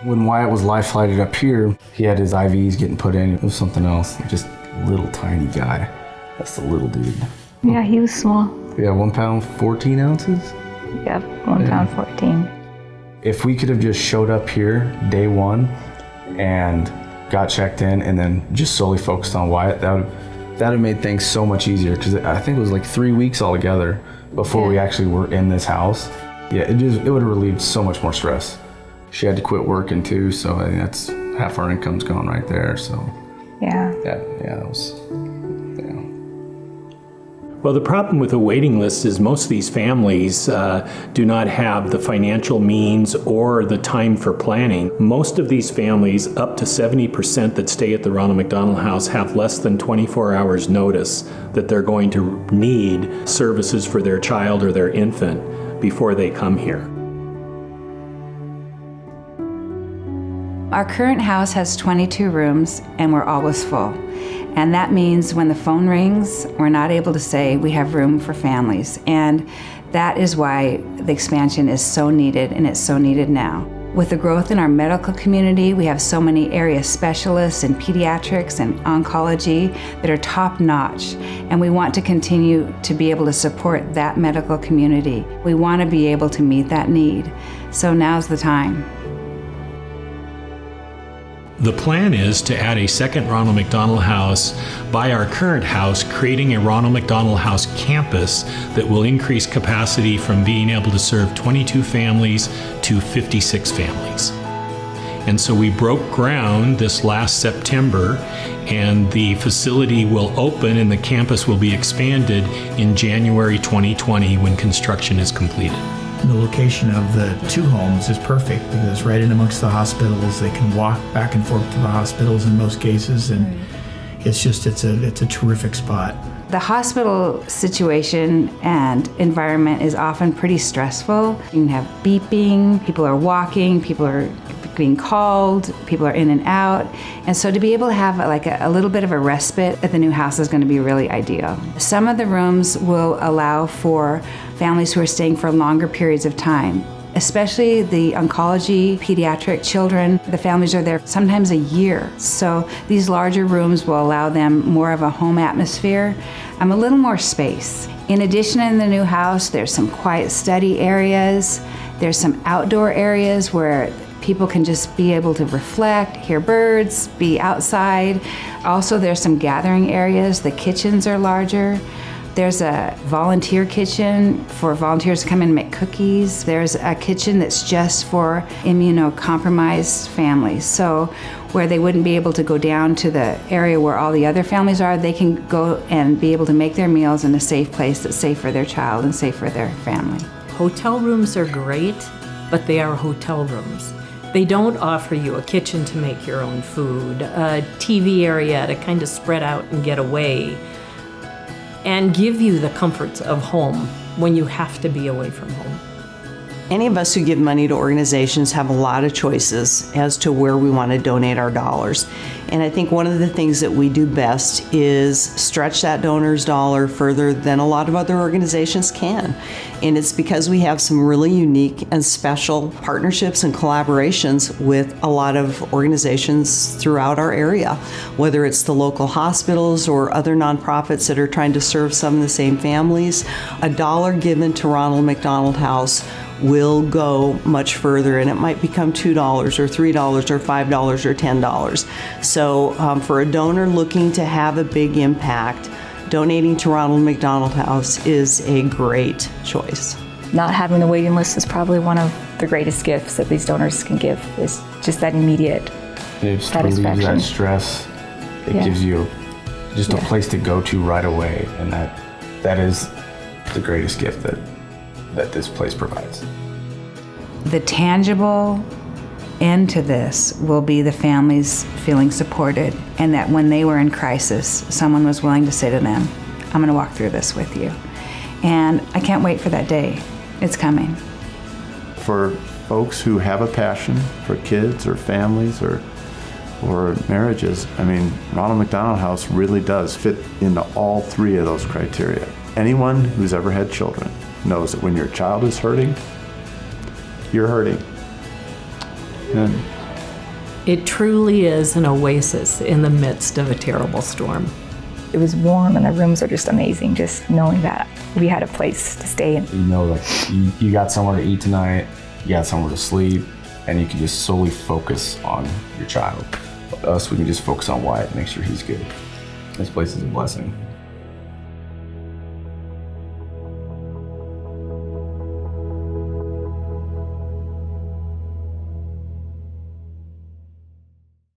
When Wyatt was life flighted up here, he had his IVs getting put in. It was something else, just little tiny guy. That's the little dude. Yeah, he was small. Yeah, 1 pound, 14 ounces? Yep, 1 pound, 14. If we could have just showed up here day one and got checked in and then just solely focused on Wyatt, that would have made things so much easier, because I think it was like 3 weeks altogether before we actually were in this house. Yeah, it would have relieved so much more stress. She had to quit working too, so I think that's half our income's gone right there. So yeah, that was. Well, the problem with a waiting list is most of these families do not have the financial means or the time for planning. Most of these families, up to 70% that stay at the Ronald McDonald House, have less than 24 hours notice that they're going to need services for their child or their infant before they come here. Our current house has 22 rooms and we're always full. And that means when the phone rings, we're not able to say we have room for families. And that is why the expansion is so needed, and it's so needed now. With the growth in our medical community, we have so many area specialists in pediatrics and oncology that are top notch. And we want to continue to be able to support that medical community. We want to be able to meet that need. So now's the time. The plan is to add a second Ronald McDonald House by our current house, creating a Ronald McDonald House campus that will increase capacity from being able to serve 22 families to 56 families. And so we broke ground this last September, and the facility will open and the campus will be expanded in January 2020 when construction is completed. The location of the two homes is perfect because it's right in amongst the hospitals. They can walk back and forth to the hospitals in most cases, and it's a terrific spot. The hospital situation and environment is often pretty stressful. You can have beeping, people are walking, people are being called, people are in and out. And so to be able to have a little bit of a respite at the new house is going to be really ideal. Some of the rooms will allow for families who are staying for longer periods of time, especially the oncology, pediatric children. The families are there sometimes a year. So these larger rooms will allow them more of a home atmosphere, a little more space. In addition, in the new house, there's some quiet study areas. There's some outdoor areas where people can just be able to reflect, hear birds, be outside. Also, there's some gathering areas. The kitchens are larger. There's a volunteer kitchen for volunteers to come in and make cookies. There's a kitchen that's just for immunocompromised families. So where they wouldn't be able to go down to the area where all the other families are, they can go and be able to make their meals in a safe place that's safe for their child and safe for their family. Hotel rooms are great, but they are hotel rooms. They don't offer you a kitchen to make your own food, a TV area to kind of spread out and get away, and give you the comforts of home when you have to be away from home. Any of us who give money to organizations have a lot of choices as to where we want to donate our dollars. And I think one of the things that we do best is stretch that donor's dollar further than a lot of other organizations can. And it's because we have some really unique and special partnerships and collaborations with a lot of organizations throughout our area, whether it's the local hospitals or other nonprofits that are trying to serve some of the same families. A dollar given to Ronald McDonald House will go much further, and it might become $2 or $3 or $5 or $10. So for a donor looking to have a big impact, donating to Ronald McDonald House is a great choice. Not having the waiting list is probably one of the greatest gifts that these donors can give, is just that immediate It just satisfaction. relieves that stress. It gives you just a place to go to right away, and that is the greatest gift that this place provides. The tangible end to this will be the families feeling supported, and that when they were in crisis, someone was willing to say to them, I'm going to walk through this with you. And I can't wait for that day. It's coming. For folks who have a passion for kids or families or marriages, Ronald McDonald House really does fit into all three of those criteria. Anyone who's ever had children knows that when your child is hurting, you're hurting. And It truly is an oasis in the midst of a terrible storm. It was warm and the rooms are just amazing, just knowing that we had a place to stay in. You know, like you got somewhere to eat tonight, you got somewhere to sleep, and you can just solely focus on your child. Us, we can just focus on Wyatt, make sure he's good. This place is a blessing.